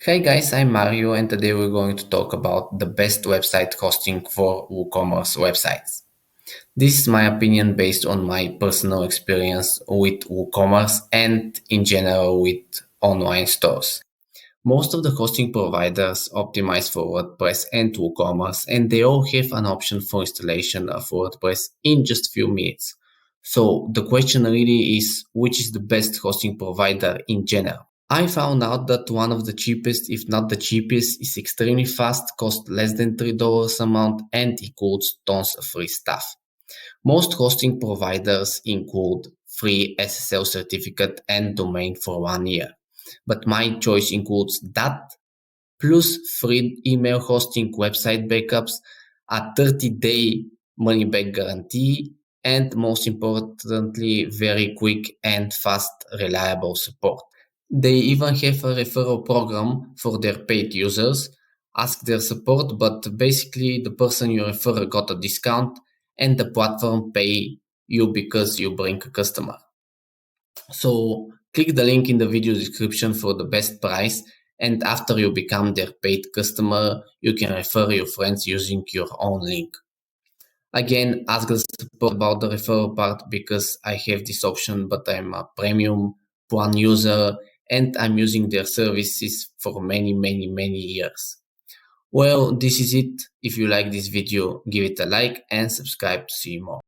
Hey guys, I'm Mario and today we're going to talk about the best website hosting for WooCommerce websites. This is my opinion based on my personal experience with WooCommerce and in general with online stores. Most of the hosting providers optimize for WordPress and WooCommerce and they all have an option for installation of WordPress in just a few minutes. So the question really is which is the best hosting provider in general? I found out that one of the cheapest, if not the cheapest, is extremely fast, costs less than $3 a month, and includes tons of free stuff. Most hosting providers include free SSL certificate and domain for 1 year, but my choice includes that plus free email hosting, website backups, a 30-day money back guarantee, and most importantly, very quick and fast, reliable support. They even have a referral program for their paid users. Ask their support, but basically the person you refer got a discount and the platform pay you because you bring a customer. So click the link in the video description for the best price, and after you become their paid customer, you can refer your friends using your own link. Again, ask the support about the referral part because I have this option, but I'm a premium plan user and I'm using their services for many years. Well, this is it. If you like this video, give it a like and subscribe to see more.